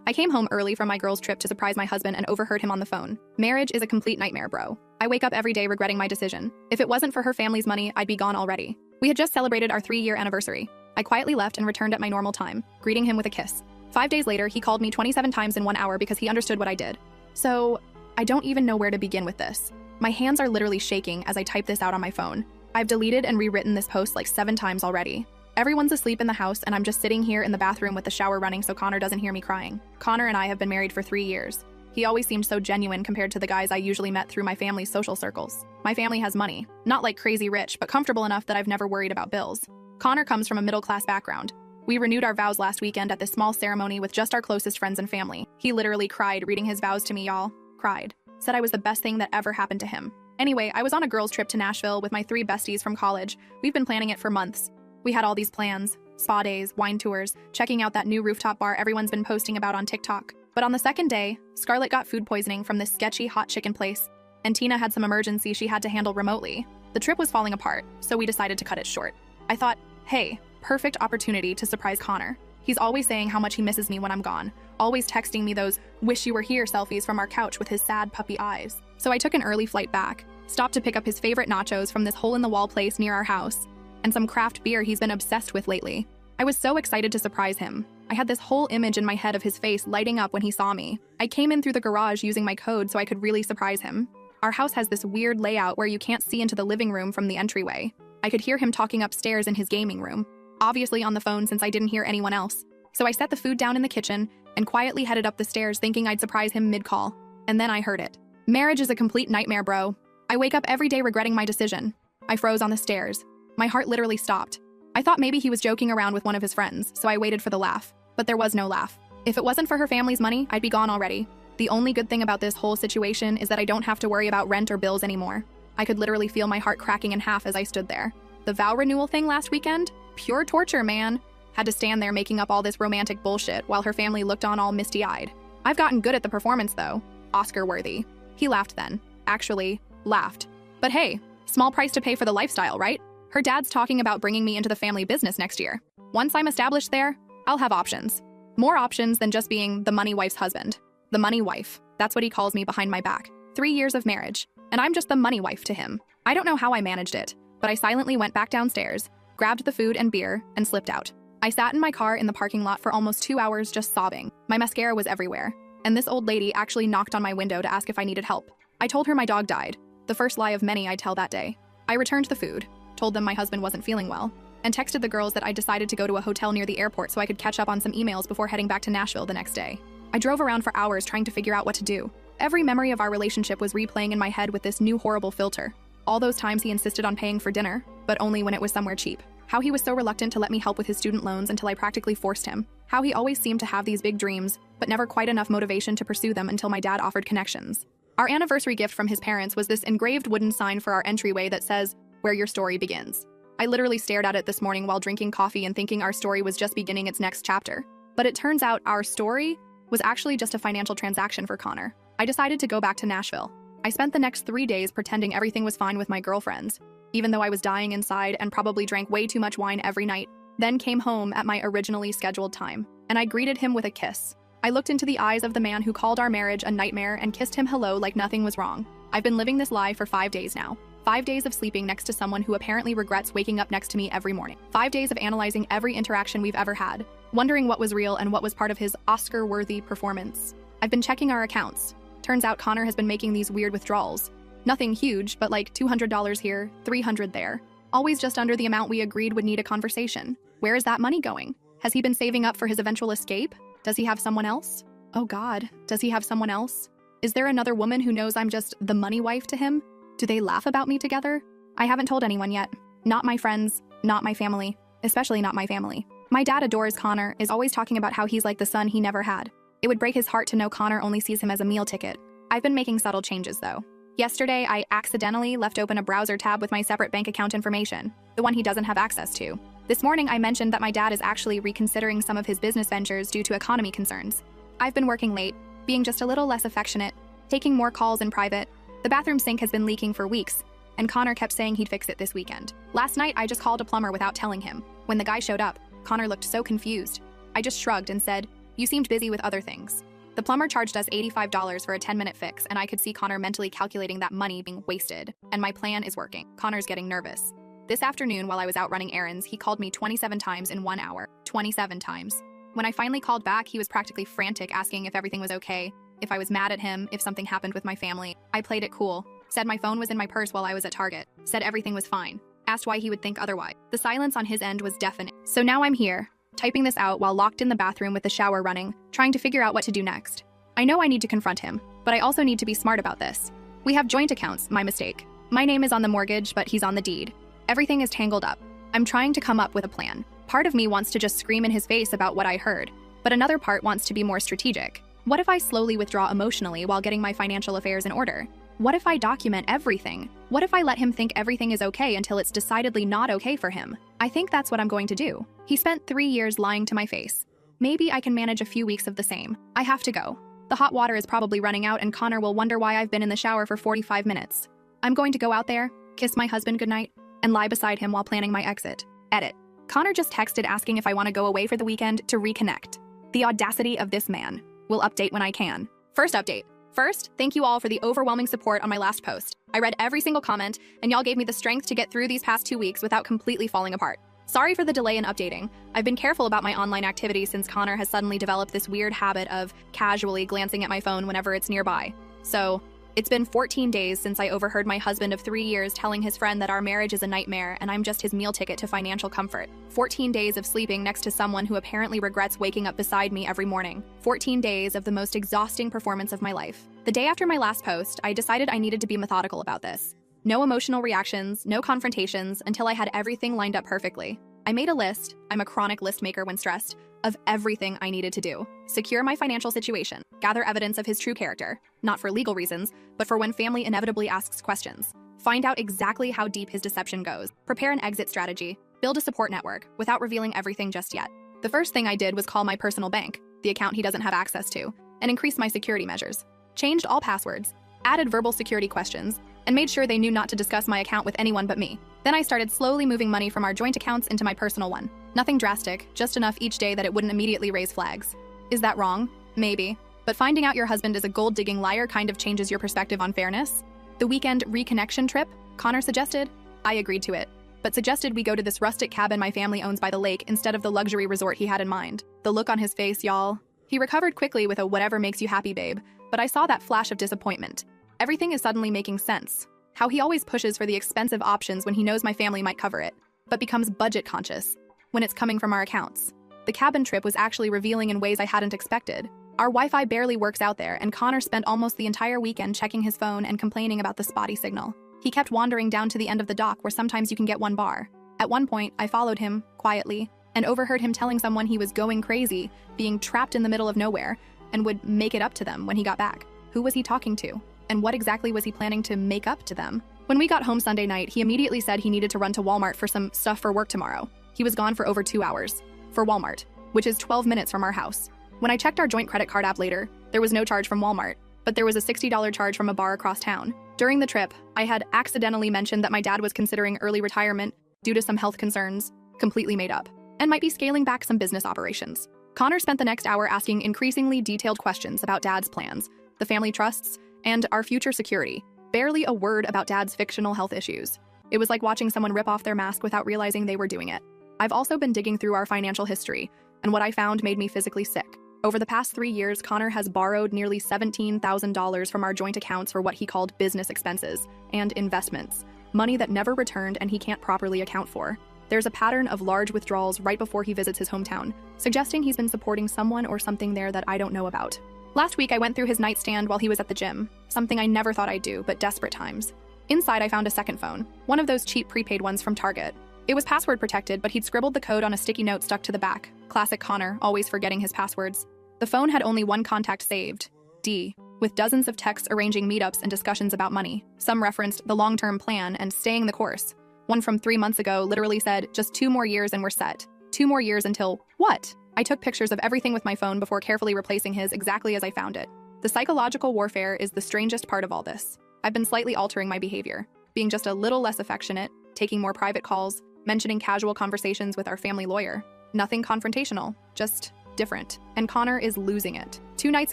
I came home early from my girls' trip to surprise my husband and overheard him on the phone. Marriage is a complete nightmare, bro. I wake up every day regretting my decision. If it wasn't for her family's money, I'd be gone already. We had just celebrated our 3-year anniversary. I quietly left and returned at my normal time, greeting him with a kiss. 5 days later, he called me 27 times in 1 hour because he understood what I did. So, I don't even know where to begin with this. My hands are literally shaking as I type this out on my phone. I've deleted and rewritten this post like 7 times already. Everyone's asleep in the house and I'm just sitting here in the bathroom with the shower running so Connor doesn't hear me crying. Connor and I have been married for 3 years. He always seemed so genuine compared to the guys I usually met through my family's social circles. My family has money. Not like crazy rich, but comfortable enough that I've never worried about bills. Connor comes from a middle-class background. We renewed our vows last weekend at this small ceremony with just our closest friends and family. He literally cried reading his vows to me, y'all. Cried. Said I was the best thing that ever happened to him. Anyway, I was on a girls' trip to Nashville with my 3 besties from college. We've been planning it for months. We had all these plans, spa days, wine tours, checking out that new rooftop bar everyone's been posting about on TikTok. But on the second day, Scarlett got food poisoning from this sketchy hot chicken place, and Tina had some emergency she had to handle remotely. The trip was falling apart, so we decided to cut it short. I thought, hey, perfect opportunity to surprise Connor. He's always saying how much he misses me when I'm gone, always texting me those wish you were here selfies from our couch with his sad puppy eyes. So I took an early flight back, stopped to pick up his favorite nachos from this hole-in-the-wall place near our house, and some craft beer he's been obsessed with lately. I was so excited to surprise him. I had this whole image in my head of his face lighting up when he saw me. I came in through the garage using my code so I could really surprise him. Our house has this weird layout where you can't see into the living room from the entryway. I could hear him talking upstairs in his gaming room, obviously on the phone since I didn't hear anyone else. So I set the food down in the kitchen and quietly headed up the stairs thinking I'd surprise him mid-call. And then I heard it. Marriage is a complete nightmare, bro. I wake up every day regretting my decision. I froze on the stairs. My heart literally stopped. I thought maybe he was joking around with one of his friends, so I waited for the laugh. But there was no laugh. If it wasn't for her family's money, I'd be gone already. The only good thing about this whole situation is that I don't have to worry about rent or bills anymore. I could literally feel my heart cracking in half as I stood there. The vow renewal thing last weekend? Pure torture, man. Had to stand there making up all this romantic bullshit while her family looked on all misty-eyed. I've gotten good at the performance, though. Oscar-worthy. He laughed then. Actually, laughed. But hey, small price to pay for the lifestyle, right? Her dad's talking about bringing me into the family business next year. Once I'm established there, I'll have options. More options than just being the money wife's husband. The money wife. That's what he calls me behind my back. 3 years of marriage, and I'm just the money wife to him. I don't know how I managed it, but I silently went back downstairs, grabbed the food and beer, and slipped out. I sat in my car in the parking lot for almost 2 hours just sobbing. My mascara was everywhere, and this old lady actually knocked on my window to ask if I needed help. I told her my dog died, the first lie of many I'd tell that day. I returned the food, told them my husband wasn't feeling well, and texted the girls that I decided to go to a hotel near the airport so I could catch up on some emails before heading back to Nashville the next day. I drove around for hours trying to figure out what to do. Every memory of our relationship was replaying in my head with this new horrible filter. All those times he insisted on paying for dinner, but only when it was somewhere cheap. How he was so reluctant to let me help with his student loans until I practically forced him. How he always seemed to have these big dreams, but never quite enough motivation to pursue them until my dad offered connections. Our anniversary gift from his parents was this engraved wooden sign for our entryway that says, "Where your story begins." I literally stared at it this morning while drinking coffee and thinking our story was just beginning its next chapter. But it turns out our story was actually just a financial transaction for Connor. I decided to go back to Nashville. I spent the next 3 days pretending everything was fine with my girlfriends, even though I was dying inside and probably drank way too much wine every night, then came home at my originally scheduled time, and I greeted him with a kiss. I looked into the eyes of the man who called our marriage a nightmare and kissed him hello like nothing was wrong. I've been living this lie for 5 days now. 5 days of sleeping next to someone who apparently regrets waking up next to me every morning. 5 days of analyzing every interaction we've ever had, wondering what was real and what was part of his Oscar-worthy performance. I've been checking our accounts. Turns out Connor has been making these weird withdrawals. Nothing huge, but like $200 here, $300 there. Always just under the amount we agreed would need a conversation. Where is that money going? Has he been saving up for his eventual escape? Does he have someone else? Oh God, does he have someone else? Is there another woman who knows I'm just the money wife to him? Do they laugh about me together? I haven't told anyone yet. Not my friends, not my family, especially not my family. My dad adores Connor, is always talking about how he's like the son he never had. It would break his heart to know Connor only sees him as a meal ticket. I've been making subtle changes though. Yesterday, I accidentally left open a browser tab with my separate bank account information, the one he doesn't have access to. This morning, I mentioned that my dad is actually reconsidering some of his business ventures due to economy concerns. I've been working late, being just a little less affectionate, taking more calls in private. The bathroom sink has been leaking for weeks, and Connor kept saying he'd fix it this weekend. Last night, I just called a plumber without telling him. When the guy showed up, Connor looked so confused. I just shrugged and said, You seemed busy with other things. The plumber charged us $85 for a 10-minute fix, and I could see Connor mentally calculating that money being wasted. And my plan is working. Connor's getting nervous. This afternoon, while I was out running errands, he called me 27 times in 1 hour. 27 times. When I finally called back, he was practically frantic, asking if everything was okay, if I was mad at him, if something happened with my family. I played it cool. Said my phone was in my purse while I was at Target. Said everything was fine. Asked why he would think otherwise. The silence on his end was deafening. So now I'm here, typing this out while locked in the bathroom with the shower running, trying to figure out what to do next. I know I need to confront him, but I also need to be smart about this. We have joint accounts, my mistake. My name is on the mortgage, but he's on the deed. Everything is tangled up. I'm trying to come up with a plan. Part of me wants to just scream in his face about what I heard, but another part wants to be more strategic. What if I slowly withdraw emotionally while getting my financial affairs in order? What if I document everything? What if I let him think everything is okay until it's decidedly not okay for him? I think that's what I'm going to do. He spent 3 years lying to my face. Maybe I can manage a few weeks of the same. I have to go. The hot water is probably running out and Connor will wonder why I've been in the shower for 45 minutes. I'm going to go out there, kiss my husband goodnight, and lie beside him while planning my exit. Edit. Connor just texted asking if I want to go away for the weekend to reconnect. The audacity of this man. Will update when I can. First update. First, thank you all for the overwhelming support on my last post. I read every single comment, and y'all gave me the strength to get through these past 2 weeks without completely falling apart. Sorry for the delay in updating. I've been careful about my online activity since Connor has suddenly developed this weird habit of casually glancing at my phone whenever it's nearby. So, it's been 14 days since I overheard my husband of 3 years telling his friend that our marriage is a nightmare and I'm just his meal ticket to financial comfort. 14 days of sleeping next to someone who apparently regrets waking up beside me every morning. 14 days of the most exhausting performance of my life. The day after my last post, I decided I needed to be methodical about this. No emotional reactions, no confrontations, until I had everything lined up perfectly. I made a list, I'm a chronic list maker when stressed, of everything I needed to do. Secure my financial situation, gather evidence of his true character, not for legal reasons, but for when family inevitably asks questions. Find out exactly how deep his deception goes. Prepare an exit strategy. Build a support network, without revealing everything just yet. The first thing I did was call my personal bank, the account he doesn't have access to, and increase my security measures. Changed all passwords, added verbal security questions, and made sure they knew not to discuss my account with anyone but me. Then I started slowly moving money from our joint accounts into my personal one. Nothing drastic, just enough each day that it wouldn't immediately raise flags. Is that wrong? Maybe. But finding out your husband is a gold-digging liar kind of changes your perspective on fairness. The weekend reconnection trip, Connor suggested. I agreed to it, but suggested we go to this rustic cabin my family owns by the lake instead of the luxury resort he had in mind. The look on his face, y'all. He recovered quickly with a whatever makes you happy, babe, but I saw that flash of disappointment. Everything is suddenly making sense. How he always pushes for the expensive options when he knows my family might cover it, but becomes budget conscious when it's coming from our accounts. The cabin trip was actually revealing in ways I hadn't expected. Our Wi-Fi barely works out there, and Connor spent almost the entire weekend checking his phone and complaining about the spotty signal. He kept wandering down to the end of the dock where sometimes you can get 1 bar. At one point, I followed him, quietly, and overheard him telling someone he was going crazy, being trapped in the middle of nowhere, and would make it up to them when he got back. Who was he talking to? And what exactly was he planning to make up to them? When we got home Sunday night, he immediately said he needed to run to Walmart for some stuff for work tomorrow. He was gone for over 2 hours. For Walmart, which is 12 minutes from our house. When I checked our joint credit card app later, there was no charge from Walmart, but there was a $60 charge from a bar across town. During the trip, I had accidentally mentioned that my dad was considering early retirement due to some health concerns, completely made up, and might be scaling back some business operations. Connor spent the next hour asking increasingly detailed questions about Dad's plans, the family trusts, and our future security. Barely a word about Dad's fictional health issues. It was like watching someone rip off their mask without realizing they were doing it. I've also been digging through our financial history, and what I found made me physically sick. Over the past 3 years, Connor has borrowed nearly $17,000 from our joint accounts for what he called business expenses and investments, money that never returned and he can't properly account for. There's a pattern of large withdrawals right before he visits his hometown, suggesting he's been supporting someone or something there that I don't know about. Last week, I went through his nightstand while he was at the gym, something I never thought I'd do, but desperate times. Inside, I found a second phone, one of those cheap prepaid ones from Target. It was password protected, but he'd scribbled the code on a sticky note stuck to the back. Classic Connor, always forgetting his passwords. The phone had only one contact saved, D, with dozens of texts arranging meetups and discussions about money. Some referenced the long-term plan and staying the course. One from 3 months ago literally said, just 2 more years and we're set. 2 more years until what? I took pictures of everything with my phone before carefully replacing his exactly as I found it. The psychological warfare is the strangest part of all this. I've been slightly altering my behavior, being just a little less affectionate, taking more private calls, mentioning casual conversations with our family lawyer. Nothing confrontational, just different, and Connor is losing it. 2 nights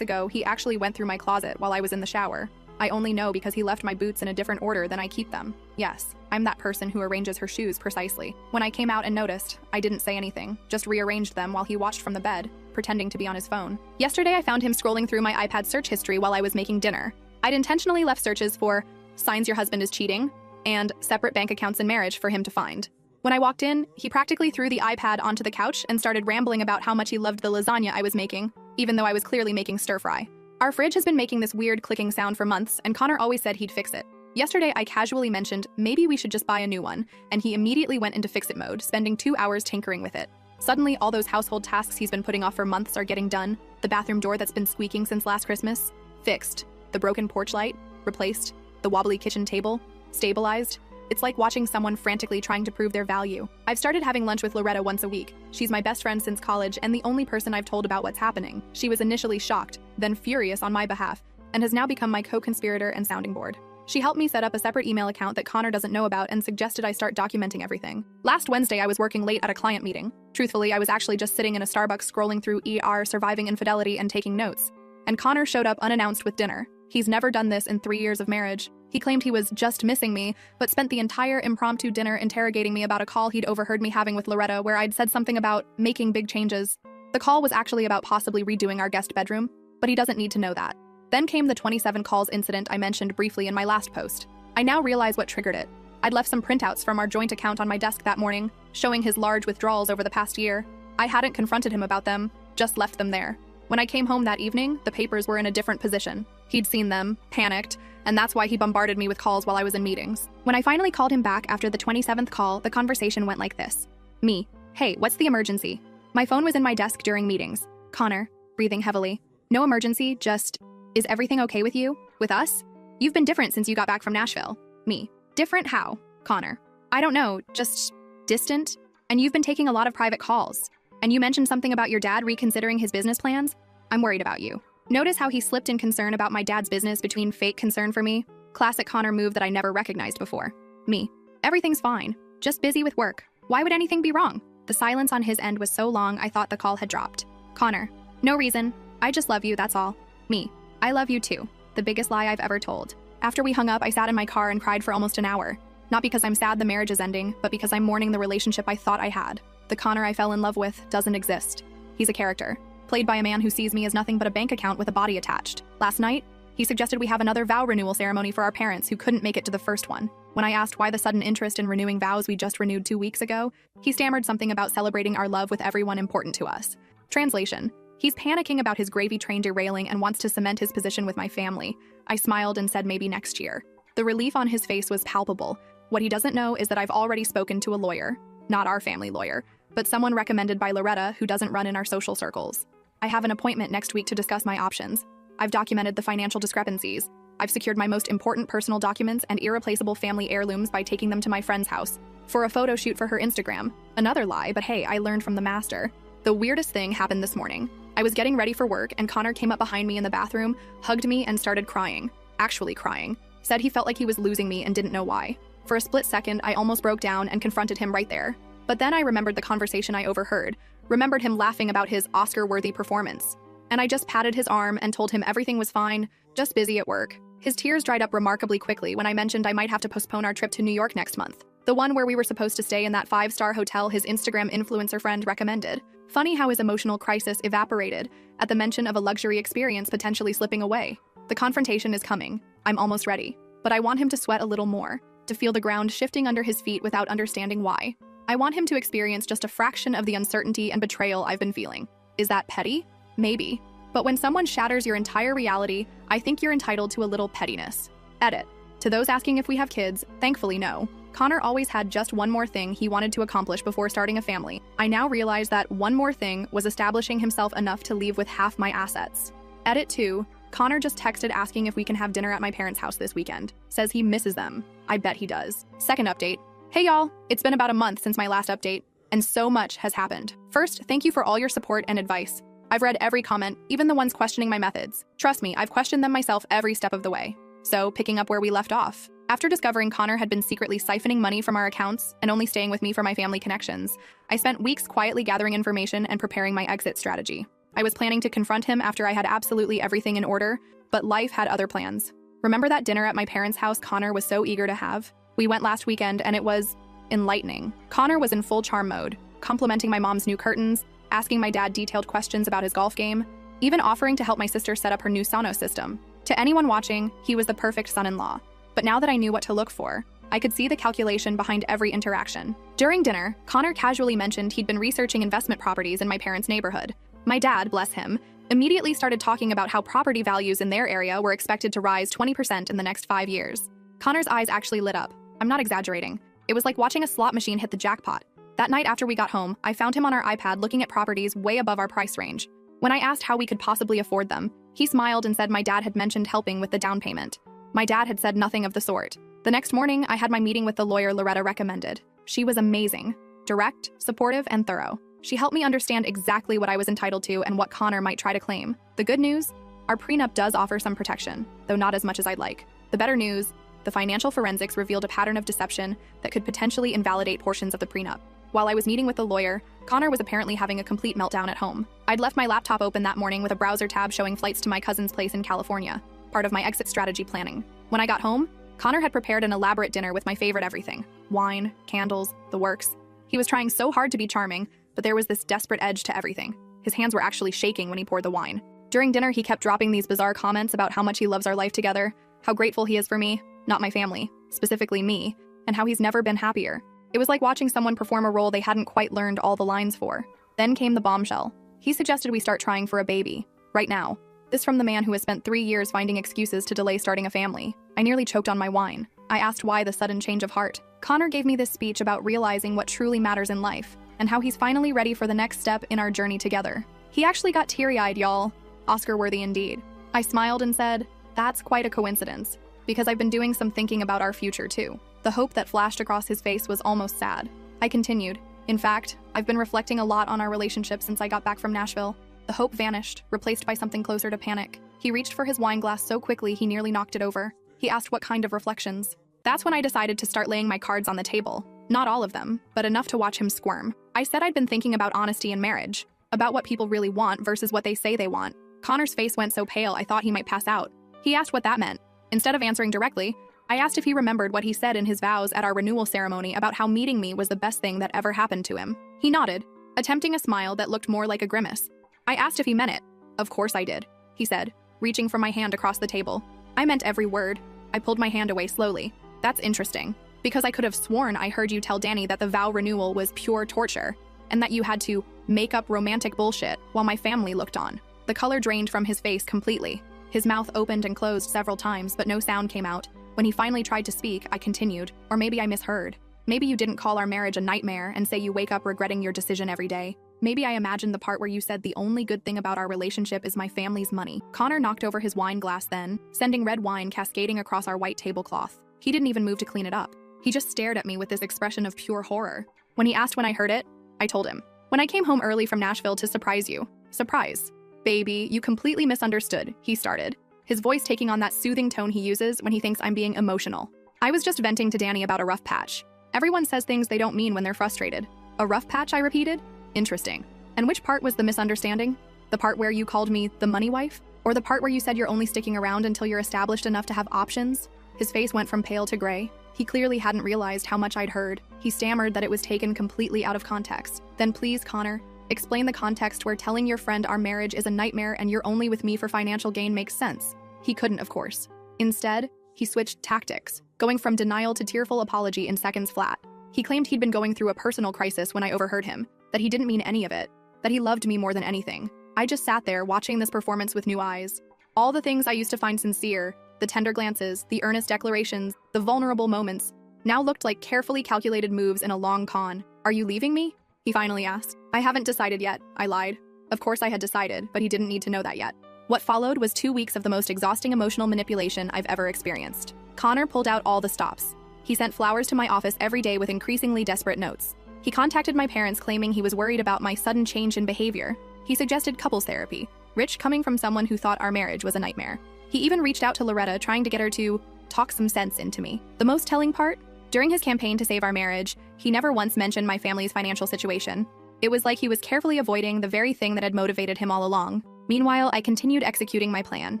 ago, he actually went through my closet while I was in the shower. I only know because he left my boots in a different order than I keep them. Yes, I'm that person who arranges her shoes precisely. When I came out and noticed, I didn't say anything, just rearranged them while he watched from the bed, pretending to be on his phone. Yesterday, I found him scrolling through my iPad search history while I was making dinner. I'd intentionally left searches for signs your husband is cheating and separate bank accounts in marriage for him to find. When I walked in, he practically threw the iPad onto the couch and started rambling about how much he loved the lasagna I was making, even though I was clearly making stir-fry. Our fridge has been making this weird clicking sound for months, and Connor always said he'd fix it. Yesterday, I casually mentioned maybe we should just buy a new one, and he immediately went into fix-it mode, spending 2 hours tinkering with it. Suddenly, all those household tasks he's been putting off for months are getting done. The bathroom door that's been squeaking since last Christmas, fixed. The broken porch light, replaced. The wobbly kitchen table, stabilized. It's like watching someone frantically trying to prove their value. I've started having lunch with Loretta once a week. She's my best friend since college and the only person I've told about what's happening. She was initially shocked, then furious on my behalf, and has now become my co-conspirator and sounding board. She helped me set up a separate email account that Connor doesn't know about and suggested I start documenting everything. Last Wednesday, I was working late at a client meeting. Truthfully, I was actually just sitting in a Starbucks scrolling through Surviving Infidelity and taking notes. And Connor showed up unannounced with dinner. He's never done this in 3 years of marriage. He claimed he was just missing me, but spent the entire impromptu dinner interrogating me about a call he'd overheard me having with Loretta where I'd said something about making big changes. The call was actually about possibly redoing our guest bedroom, but he doesn't need to know that. Then came the 27 calls incident I mentioned briefly in my last post. I now realize what triggered it. I'd left some printouts from our joint account on my desk that morning, showing his large withdrawals over the past year. I hadn't confronted him about them, just left them there. When I came home that evening, the papers were in a different position. He'd seen them, panicked, and that's why he bombarded me with calls while I was in meetings. When I finally called him back after the 27th call, the conversation went like this. Me, hey, what's the emergency? My phone was in my desk during meetings. Connor, breathing heavily. No emergency, just, is everything okay with you? With us? You've been different since you got back from Nashville. Me, different how? Connor, I don't know, just distant? And you've been taking a lot of private calls. And you mentioned something about your dad reconsidering his business plans? I'm worried about you. Notice how he slipped in concern about my dad's business between fake concern for me? Classic Connor move that I never recognized before. Me. Everything's fine. Just busy with work. Why would anything be wrong? The silence on his end was so long I thought the call had dropped. Connor. No reason. I just love you, that's all. Me. I love you too. The biggest lie I've ever told. After we hung up, I sat in my car and cried for almost an hour. Not because I'm sad the marriage is ending, but because I'm mourning the relationship I thought I had. The Connor I fell in love with doesn't exist. He's a character, played by a man who sees me as nothing but a bank account with a body attached. Last night, he suggested we have another vow renewal ceremony for our parents who couldn't make it to the first one. When I asked why the sudden interest in renewing vows we just renewed 2 weeks ago, he stammered something about celebrating our love with everyone important to us. Translation: he's panicking about his gravy train derailing and wants to cement his position with my family. I smiled and said maybe next year. The relief on his face was palpable. What he doesn't know is that I've already spoken to a lawyer. Not our family lawyer, but someone recommended by Loretta who doesn't run in our social circles. I have an appointment next week to discuss my options. I've documented the financial discrepancies. I've secured my most important personal documents and irreplaceable family heirlooms by taking them to my friend's house for a photo shoot for her Instagram. Another lie, but hey, I learned from the master. The weirdest thing happened this morning. I was getting ready for work and Connor came up behind me in the bathroom, hugged me and started crying. Actually crying. Said he felt like he was losing me and didn't know why. For a split second, I almost broke down and confronted him right there. But then I remembered the conversation I overheard, remembered him laughing about his Oscar-worthy performance. And I just patted his arm and told him everything was fine, just busy at work. His tears dried up remarkably quickly when I mentioned I might have to postpone our trip to New York next month. The one where we were supposed to stay in that 5-star hotel his Instagram influencer friend recommended. Funny how his emotional crisis evaporated at the mention of a luxury experience potentially slipping away. The confrontation is coming. I'm almost ready. But I want him to sweat a little more, to feel the ground shifting under his feet without understanding why. I want him to experience just a fraction of the uncertainty and betrayal I've been feeling. Is that petty? Maybe. But when someone shatters your entire reality, I think you're entitled to a little pettiness. Edit. To those asking if we have kids, thankfully no. Connor always had just one more thing he wanted to accomplish before starting a family. I now realize that one more thing was establishing himself enough to leave with half my assets. Edit 2. Connor just texted asking if we can have dinner at my parents' house this weekend. Says he misses them. I bet he does. Second update. Hey y'all, it's been about a month since my last update, and so much has happened. First, thank you for all your support and advice. I've read every comment, even the ones questioning my methods. Trust me, I've questioned them myself every step of the way. So, picking up where we left off. After discovering Connor had been secretly siphoning money from our accounts and only staying with me for my family connections, I spent weeks quietly gathering information and preparing my exit strategy. I was planning to confront him after I had absolutely everything in order, but life had other plans. Remember that dinner at my parents' house Connor was so eager to have? We went last weekend and it was enlightening. Connor was in full charm mode, complimenting my mom's new curtains, asking my dad detailed questions about his golf game, even offering to help my sister set up her new Sonos system. To anyone watching, he was the perfect son-in-law. But now that I knew what to look for, I could see the calculation behind every interaction. During dinner, Connor casually mentioned he'd been researching investment properties in my parents' neighborhood. My dad, bless him, immediately started talking about how property values in their area were expected to rise 20% in the next 5 years. Connor's eyes actually lit up. I'm not exaggerating. It was like watching a slot machine hit the jackpot. That night after we got home, I found him on our iPad looking at properties way above our price range. When I asked how we could possibly afford them, he smiled and said my dad had mentioned helping with the down payment. My dad had said nothing of the sort. The next morning, I had my meeting with the lawyer Loretta recommended. She was amazing, direct, supportive, and thorough. She helped me understand exactly what I was entitled to and what Connor might try to claim. The good news? Our prenup does offer some protection, though not as much as I'd like. The better news? The financial forensics revealed a pattern of deception that could potentially invalidate portions of the prenup. While I was meeting with the lawyer, Connor was apparently having a complete meltdown at home. I'd left my laptop open that morning with a browser tab showing flights to my cousin's place in California, part of my exit strategy planning. When I got home, Connor had prepared an elaborate dinner with my favorite everything: wine, candles, the works. He was trying so hard to be charming, but there was this desperate edge to everything. His hands were actually shaking when he poured the wine. During dinner, he kept dropping these bizarre comments about how much he loves our life together, how grateful he is for me, not my family, specifically me, and how he's never been happier. It was like watching someone perform a role they hadn't quite learned all the lines for. Then came the bombshell. He suggested we start trying for a baby, right now. This from the man who has spent 3 years finding excuses to delay starting a family. I nearly choked on my wine. I asked why the sudden change of heart. Connor gave me this speech about realizing what truly matters in life, and how he's finally ready for the next step in our journey together. He actually got teary-eyed, y'all. Oscar-worthy indeed. I smiled and said, "That's quite a coincidence, because I've been doing some thinking about our future too." The hope that flashed across his face was almost sad. I continued, "In fact, I've been reflecting a lot on our relationship since I got back from Nashville." The hope vanished, replaced by something closer to panic. He reached for his wine glass so quickly he nearly knocked it over. He asked what kind of reflections. That's when I decided to start laying my cards on the table. Not all of them, but enough to watch him squirm. I said I'd been thinking about honesty in marriage, about what people really want versus what they say they want. Connor's face went so pale I thought he might pass out. He asked what that meant. Instead of answering directly, I asked if he remembered what he said in his vows at our renewal ceremony about how meeting me was the best thing that ever happened to him. He nodded, attempting a smile that looked more like a grimace. I asked if he meant it. "Of course I did," he said, reaching for my hand across the table. "I meant every word." I pulled my hand away slowly. "That's interesting, because I could have sworn I heard you tell Danny that the vow renewal was pure torture, and that you had to make up romantic bullshit while my family looked on." The color drained from his face completely. His mouth opened and closed several times, but no sound came out. When he finally tried to speak, I continued, "Or maybe I misheard. Maybe you didn't call our marriage a nightmare and say you wake up regretting your decision every day. Maybe I imagined the part where you said the only good thing about our relationship is my family's money." Connor knocked over his wine glass then, sending red wine cascading across our white tablecloth. He didn't even move to clean it up. He just stared at me with this expression of pure horror. When he asked when I heard it, I told him, "When I came home early from Nashville to surprise you." "Surprise? Baby, you completely misunderstood," he started, his voice taking on that soothing tone he uses when he thinks I'm being emotional. "I was just venting to Danny about a rough patch. Everyone says things they don't mean when they're frustrated." "A rough patch?" I repeated. "Interesting. And which part was the misunderstanding? The part where you called me the money wife? Or the part where you said you're only sticking around until you're established enough to have options?" His face went from pale to gray. He clearly hadn't realized how much I'd heard. He stammered that it was taken completely out of context. "Then please, Connor, explain the context where telling your friend our marriage is a nightmare and you're only with me for financial gain makes sense." He couldn't, of course. Instead, he switched tactics, going from denial to tearful apology in seconds flat. He claimed he'd been going through a personal crisis when I overheard him, that he didn't mean any of it, that he loved me more than anything. I just sat there watching this performance with new eyes. All the things I used to find sincere, the tender glances, the earnest declarations, the vulnerable moments, now looked like carefully calculated moves in a long con. "Are you leaving me?" he finally asked. "I haven't decided yet," I lied. Of course I had decided, but he didn't need to know that yet. What followed was 2 weeks of the most exhausting emotional manipulation I've ever experienced. Connor pulled out all the stops. He sent flowers to my office every day with increasingly desperate notes. He contacted my parents claiming he was worried about my sudden change in behavior. He suggested couples therapy, rich coming from someone who thought our marriage was a nightmare. He even reached out to Loretta trying to get her to talk some sense into me. The most telling part? During his campaign to save our marriage, he never once mentioned my family's financial situation. It was like he was carefully avoiding the very thing that had motivated him all along. Meanwhile, I continued executing my plan.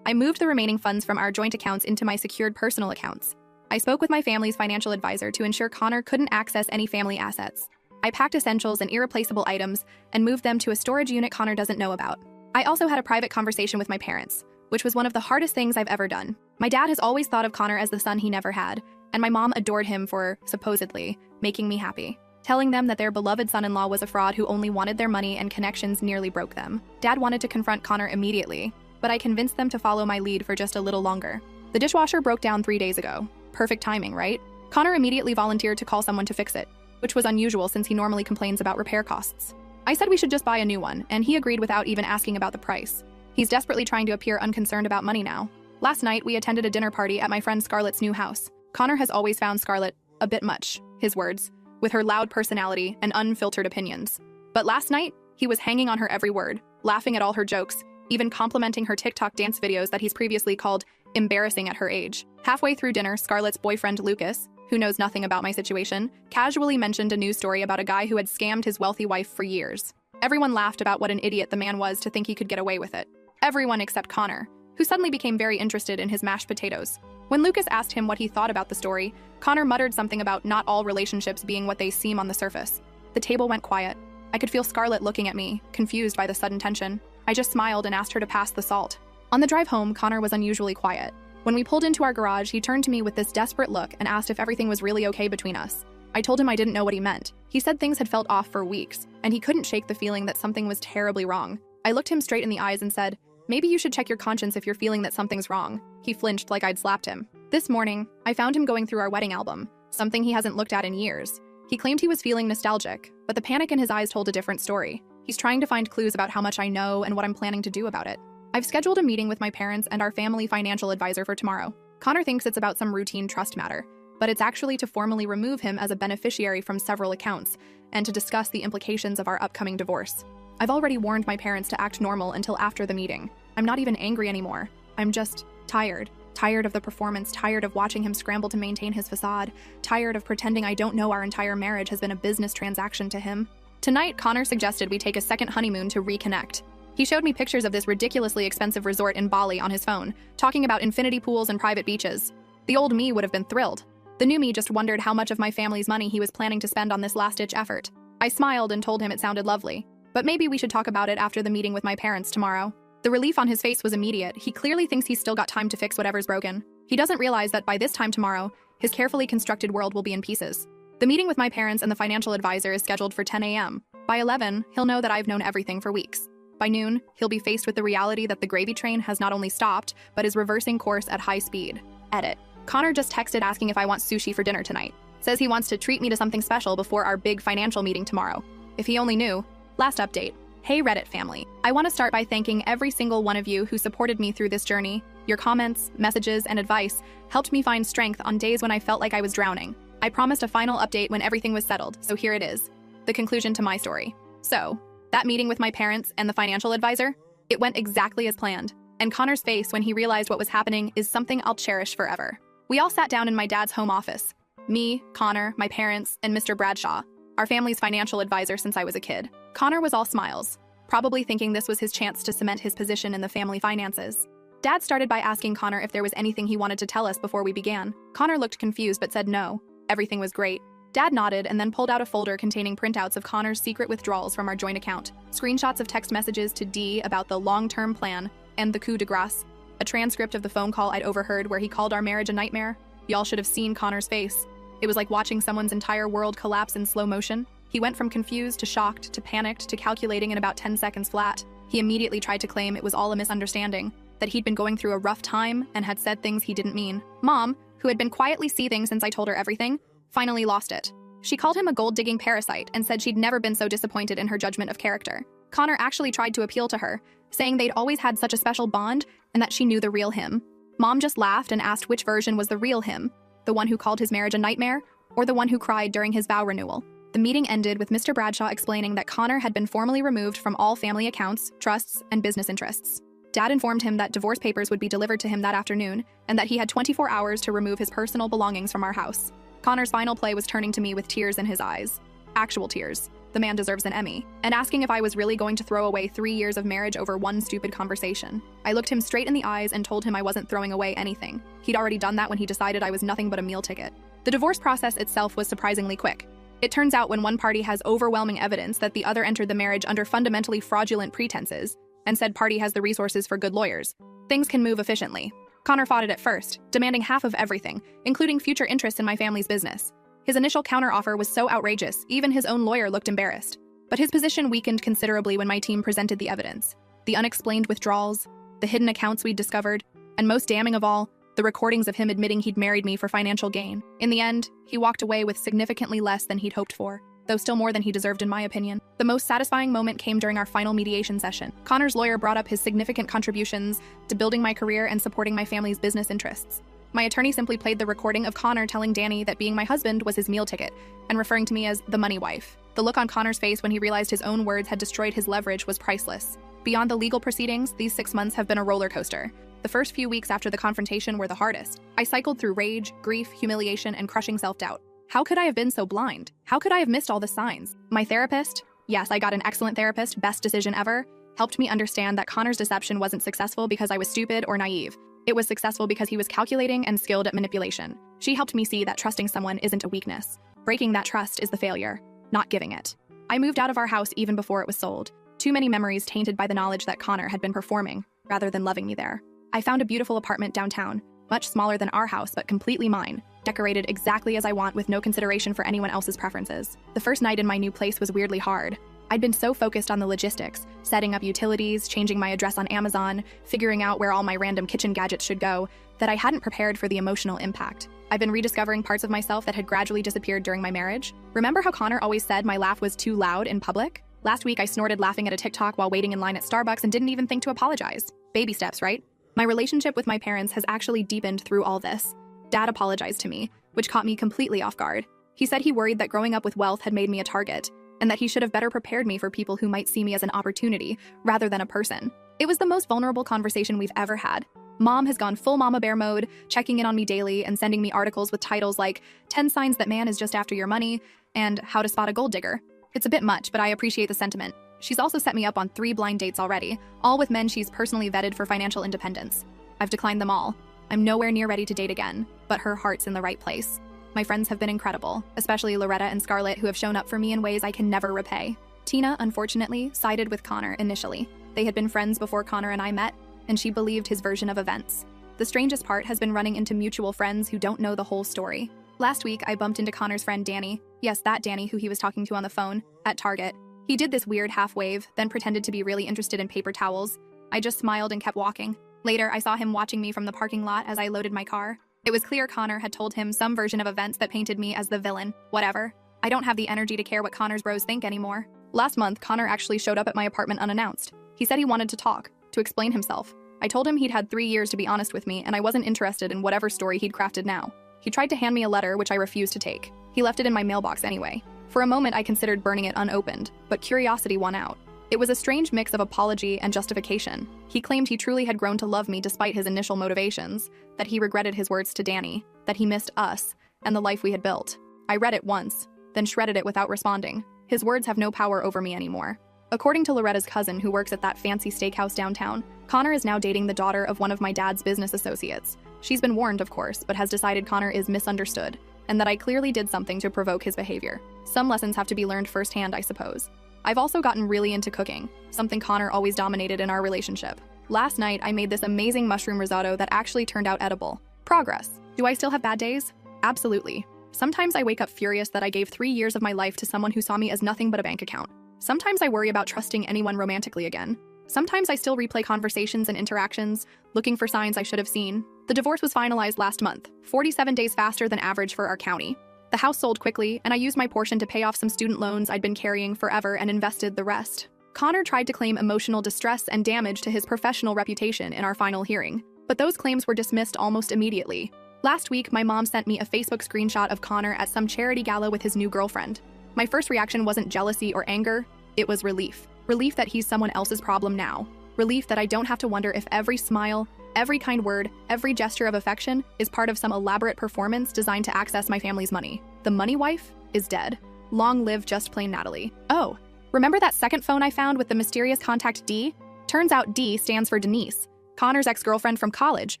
I moved the remaining funds from our joint accounts into my secured personal accounts. I spoke with my family's financial advisor to ensure Connor couldn't access any family assets. I packed essentials and irreplaceable items and moved them to a storage unit Connor doesn't know about. I also had a private conversation with my parents, which was one of the hardest things I've ever done. My dad has always thought of Connor as the son he never had, and my mom adored him for, supposedly, making me happy, telling them that their beloved son-in-law was a fraud who only wanted their money and connections nearly broke them. Dad wanted to confront Connor immediately, but I convinced them to follow my lead for just a little longer. The dishwasher broke down 3 days ago. Perfect timing, right? Connor immediately volunteered to call someone to fix it, which was unusual since he normally complains about repair costs. I said we should just buy a new one, and he agreed without even asking about the price. He's desperately trying to appear unconcerned about money now. Last night, we attended a dinner party at my friend Scarlett's new house. Connor has always found Scarlett a bit much, his words, with her loud personality and unfiltered opinions. But last night, he was hanging on her every word, laughing at all her jokes, even complimenting her TikTok dance videos that he's previously called embarrassing at her age. Halfway through dinner, Scarlett's boyfriend Lucas, who knows nothing about my situation, casually mentioned a news story about a guy who had scammed his wealthy wife for years. Everyone laughed about what an idiot the man was to think he could get away with it. Everyone except Connor, who suddenly became very interested in his mashed potatoes. When Lucas asked him what he thought about the story, Connor muttered something about not all relationships being what they seem on the surface. The table went quiet. I could feel Scarlett looking at me, confused by the sudden tension. I just smiled and asked her to pass the salt. On the drive home, Connor was unusually quiet. When we pulled into our garage, he turned to me with this desperate look and asked if everything was really okay between us. I told him I didn't know what he meant. He said things had felt off for weeks, and he couldn't shake the feeling that something was terribly wrong. I looked him straight in the eyes and said, "Maybe you should check your conscience if you're feeling that something's wrong." He flinched like I'd slapped him. This morning, I found him going through our wedding album, something he hasn't looked at in years. He claimed he was feeling nostalgic, but the panic in his eyes told a different story. He's trying to find clues about how much I know and what I'm planning to do about it. I've scheduled a meeting with my parents and our family financial advisor for tomorrow. Connor thinks it's about some routine trust matter, but it's actually to formally remove him as a beneficiary from several accounts and to discuss the implications of our upcoming divorce. I've already warned my parents to act normal until after the meeting. I'm not even angry anymore. I'm just tired. Tired of the performance, tired of watching him scramble to maintain his facade, tired of pretending I don't know our entire marriage has been a business transaction to him. Tonight, Connor suggested we take a second honeymoon to reconnect. He showed me pictures of this ridiculously expensive resort in Bali on his phone, talking about infinity pools and private beaches. The old me would have been thrilled. The new me just wondered how much of my family's money he was planning to spend on this last-ditch effort. I smiled and told him it sounded lovely, but maybe we should talk about it after the meeting with my parents tomorrow. The relief on his face was immediate. He clearly thinks he's still got time to fix whatever's broken. He doesn't realize that by this time tomorrow, his carefully constructed world will be in pieces. The meeting with my parents and the financial advisor is scheduled for 10 a.m. By 11, he'll know that I've known everything for weeks. By noon, he'll be faced with the reality that the gravy train has not only stopped, but is reversing course at high speed. Edit. Connor just texted asking if I want sushi for dinner tonight. Says he wants to treat me to something special before our big financial meeting tomorrow. If he only knew. Last update. Hey Reddit family. I want to start by thanking every single one of you who supported me through this journey. Your comments, messages, and advice helped me find strength on days when I felt like I was drowning. I promised a final update when everything was settled, so here it is. The conclusion to my story. So, that meeting with my parents and the financial advisor, it went exactly as planned. And Connor's face when he realized what was happening is something I'll cherish forever. We all sat down in my dad's home office. Me, Connor, my parents, and Mr. Bradshaw, our family's financial advisor since I was a kid. Connor was all smiles, probably thinking this was his chance to cement his position in the family finances. Dad started by asking Connor if there was anything he wanted to tell us before we began. Connor looked confused but said no. Everything was great. Dad nodded and then pulled out a folder containing printouts of Connor's secret withdrawals from our joint account, screenshots of text messages to Dee about the long-term plan and the coup de grace, a transcript of the phone call I'd overheard where he called our marriage a nightmare. Y'all should have seen Connor's face. It was like watching someone's entire world collapse in slow motion. He went from confused to shocked to panicked to calculating in about 10 seconds flat. He immediately tried to claim it was all a misunderstanding, that he'd been going through a rough time and had said things he didn't mean. Mom, who had been quietly seething since I told her everything, finally lost it. She called him a gold-digging parasite and said she'd never been so disappointed in her judgment of character. Connor actually tried to appeal to her, saying they'd always had such a special bond and that she knew the real him. Mom just laughed and asked which version was the real him, the one who called his marriage a nightmare or the one who cried during his vow renewal. The meeting ended with Mr. Bradshaw explaining that Connor had been formally removed from all family accounts, trusts, and business interests. Dad informed him that divorce papers would be delivered to him that afternoon and that he had 24 hours to remove his personal belongings from our house. Connor's final play was turning to me with tears in his eyes. Actual tears. The man deserves an Emmy. And asking if I was really going to throw away 3 years of marriage over one stupid conversation. I looked him straight in the eyes and told him I wasn't throwing away anything. He'd already done that when he decided I was nothing but a meal ticket. The divorce process itself was surprisingly quick. It turns out when one party has overwhelming evidence that the other entered the marriage under fundamentally fraudulent pretenses, and said party has the resources for good lawyers, things can move efficiently. Connor fought it at first, demanding half of everything, including future interest in my family's business. His initial counteroffer was so outrageous, even his own lawyer looked embarrassed. But his position weakened considerably when my team presented the evidence. The unexplained withdrawals, the hidden accounts we'd discovered, and most damning of all, the recordings of him admitting he'd married me for financial gain. In the end, he walked away with significantly less than he'd hoped for, though still more than he deserved in my opinion. The most satisfying moment came during our final mediation session. Connor's lawyer brought up his significant contributions to building my career and supporting my family's business interests. My attorney simply played the recording of Connor telling Danny that being my husband was his meal ticket and referring to me as the money wife. The look on Connor's face when he realized his own words had destroyed his leverage was priceless. Beyond the legal proceedings, these 6 months have been a roller coaster. The first few weeks after the confrontation were the hardest. I cycled through rage, grief, humiliation, and crushing self-doubt. How could I have been so blind? How could I have missed all the signs? My therapist, yes, I got an excellent therapist, best decision ever, helped me understand that Connor's deception wasn't successful because I was stupid or naive. It was successful because he was calculating and skilled at manipulation. She helped me see that trusting someone isn't a weakness. Breaking that trust is the failure, not giving it. I moved out of our house even before it was sold. Too many memories tainted by the knowledge that Connor had been performing, rather than loving me there. I found a beautiful apartment downtown, much smaller than our house but completely mine, decorated exactly as I want with no consideration for anyone else's preferences. The first night in my new place was weirdly hard. I'd been so focused on the logistics, setting up utilities, changing my address on Amazon, figuring out where all my random kitchen gadgets should go, that I hadn't prepared for the emotional impact. I've been rediscovering parts of myself that had gradually disappeared during my marriage. Remember how Connor always said my laugh was too loud in public? Last week I snorted laughing at a TikTok while waiting in line at Starbucks and didn't even think to apologize. Baby steps, right? My relationship with my parents has actually deepened through all this. Dad apologized to me, which caught me completely off guard. He said he worried that growing up with wealth had made me a target, and that he should have better prepared me for people who might see me as an opportunity rather than a person. It was the most vulnerable conversation we've ever had. Mom has gone full mama bear mode, checking in on me daily and sending me articles with titles like 10 signs that man is just after your money and how to spot a gold digger. It's a bit much, but I appreciate the sentiment. She's also set me up on 3 blind dates already, all with men she's personally vetted for financial independence. I've declined them all. I'm nowhere near ready to date again, but her heart's in the right place. My friends have been incredible, especially Loretta and Scarlett, who have shown up for me in ways I can never repay. Tina, unfortunately, sided with Connor initially. They had been friends before Connor and I met, and she believed his version of events. The strangest part has been running into mutual friends who don't know the whole story. Last week, I bumped into Connor's friend Danny, yes, that Danny who he was talking to on the phone, at Target. He did this weird half wave, then pretended to be really interested in paper towels. I just smiled and kept walking. Later, I saw him watching me from the parking lot as I loaded my car. It was clear Connor had told him some version of events that painted me as the villain. Whatever. I don't have the energy to care what Connor's bros think anymore. Last month, Connor actually showed up at my apartment unannounced. He said he wanted to talk, to explain himself. I told him he'd had 3 years to be honest with me, and I wasn't interested in whatever story he'd crafted now. He tried to hand me a letter, which I refused to take. He left it in my mailbox anyway. For a moment, I considered burning it unopened, but curiosity won out. It was a strange mix of apology and justification. He claimed he truly had grown to love me despite his initial motivations, that he regretted his words to Danny, that he missed us, and the life we had built. I read it once, then shredded it without responding. His words have no power over me anymore. According to Loretta's cousin, who works at that fancy steakhouse downtown, Connor is now dating the daughter of one of my dad's business associates. She's been warned, of course, but has decided Connor is misunderstood, and that I clearly did something to provoke his behavior. Some lessons have to be learned firsthand, I suppose. I've also gotten really into cooking, something Connor always dominated in our relationship. Last night, I made this amazing mushroom risotto that actually turned out edible. Progress. Do I still have bad days? Absolutely. Sometimes I wake up furious that I gave 3 years of my life to someone who saw me as nothing but a bank account. Sometimes I worry about trusting anyone romantically again. Sometimes I still replay conversations and interactions, looking for signs I should have seen. The divorce was finalized last month, 47 days faster than average for our county. The house sold quickly, and I used my portion to pay off some student loans I'd been carrying forever and invested the rest. Connor tried to claim emotional distress and damage to his professional reputation in our final hearing, but those claims were dismissed almost immediately. Last week, my mom sent me a Facebook screenshot of Connor at some charity gala with his new girlfriend. My first reaction wasn't jealousy or anger, it was relief. Relief that he's someone else's problem now. Relief that I don't have to wonder if every smile, every kind word, every gesture of affection is part of some elaborate performance designed to access my family's money. The money wife is dead. Long live just plain Natalie. Oh, remember that second phone I found with the mysterious contact D? Turns out D stands for Denise, Connor's ex-girlfriend from college,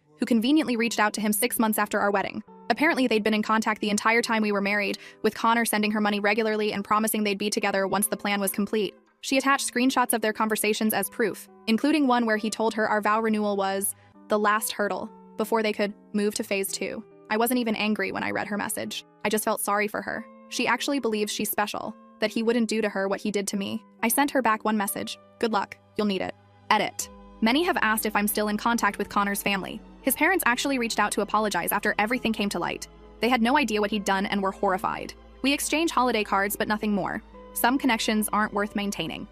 who conveniently reached out to him 6 months after our wedding. Apparently, they'd been in contact the entire time we were married, with Connor sending her money regularly and promising they'd be together once the plan was complete. She attached screenshots of their conversations as proof, including one where he told her our vow renewal was the last hurdle before they could move to phase 2. I wasn't even angry when I read her message. I just felt sorry for her. She actually believes she's special, that he wouldn't do to her what he did to me. I sent her back one message. Good luck. You'll need it. Edit. Many have asked if I'm still in contact with Connor's family. His parents actually reached out to apologize after everything came to light. They had no idea what he'd done and were horrified. We exchanged holiday cards, but nothing more. Some connections aren't worth maintaining.